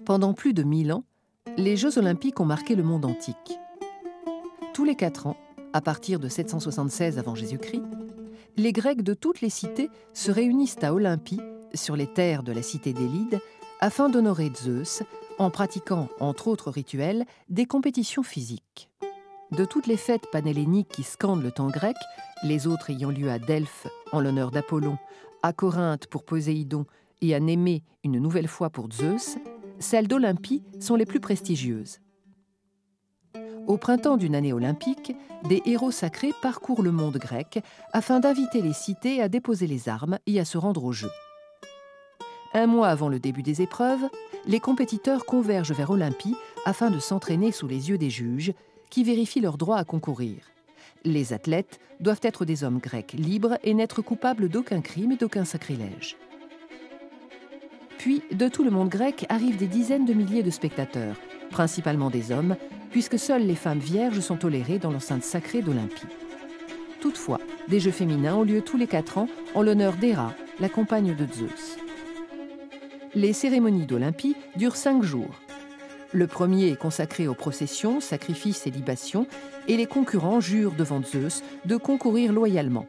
Pendant plus de 1000 ans, les Jeux olympiques ont marqué le monde antique. Tous les 4 ans, à partir de 776 avant Jésus-Christ, les Grecs de toutes les cités se réunissent à Olympie, sur les terres de la cité d'Élide, afin d'honorer Zeus, en pratiquant, entre autres rituels, des compétitions physiques. De toutes les fêtes panhelléniques qui scandent le temps grec, les autres ayant lieu à Delphes en l'honneur d'Apollon, à Corinthe pour Poséidon et à Némée une nouvelle fois pour Zeus, celles d'Olympie sont les plus prestigieuses. Au printemps d'une année olympique, des héros sacrés parcourent le monde grec afin d'inviter les cités à déposer les armes et à se rendre aux Jeux. Un mois avant le début des épreuves, les compétiteurs convergent vers Olympie afin de s'entraîner sous les yeux des juges qui vérifient leur droit à concourir. Les athlètes doivent être des hommes grecs libres et n'être coupables d'aucun crime et d'aucun sacrilège. Puis, de tout le monde grec arrivent des dizaines de milliers de spectateurs, principalement des hommes, puisque seules les femmes vierges sont tolérées dans l'enceinte sacrée d'Olympie. Toutefois, des Jeux féminins ont lieu tous les 4 ans en l'honneur d'Héra, la compagne de Zeus. Les cérémonies d'Olympie durent 5 jours. Le premier est consacré aux processions, sacrifices et libations, et les concurrents jurent devant Zeus de concourir loyalement.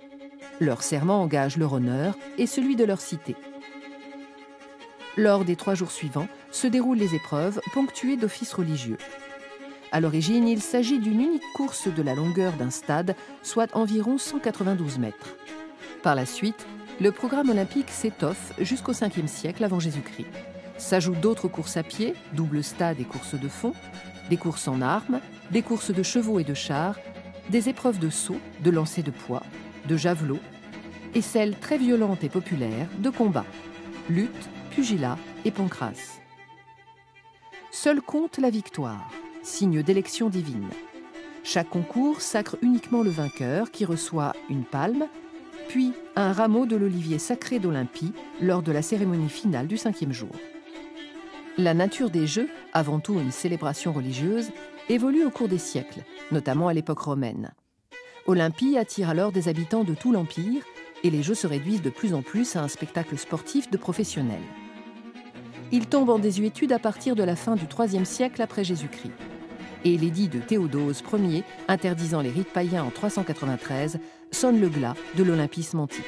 Leur serment engage leur honneur et celui de leur cité. Lors des 3 jours suivants, se déroulent les épreuves ponctuées d'offices religieux. À l'origine, il s'agit d'une unique course de la longueur d'un stade, soit environ 192 mètres. Par la suite, le programme olympique s'étoffe jusqu'au 5e siècle avant Jésus-Christ. S'ajoutent d'autres courses à pied, double stade et courses de fond, des courses en armes, des courses de chevaux et de chars, des épreuves de saut, de lancer de poids, de javelot, et celles très violentes et populaires de combat, lutte, pugilat et pancrace. Seule compte la victoire, signe d'élection divine. Chaque concours sacre uniquement le vainqueur qui reçoit une palme, puis un rameau de l'olivier sacré d'Olympie lors de la cérémonie finale du 5e jour. La nature des Jeux, avant tout une célébration religieuse, évolue au cours des siècles, notamment à l'époque romaine. Olympie attire alors des habitants de tout l'Empire et les Jeux se réduisent de plus en plus à un spectacle sportif de professionnels. Ils tombent en désuétude à partir de la fin du IIIe siècle après Jésus-Christ. Et l'édit de Théodose Ier, interdisant les rites païens en 393, sonne le glas de l'olympisme antique.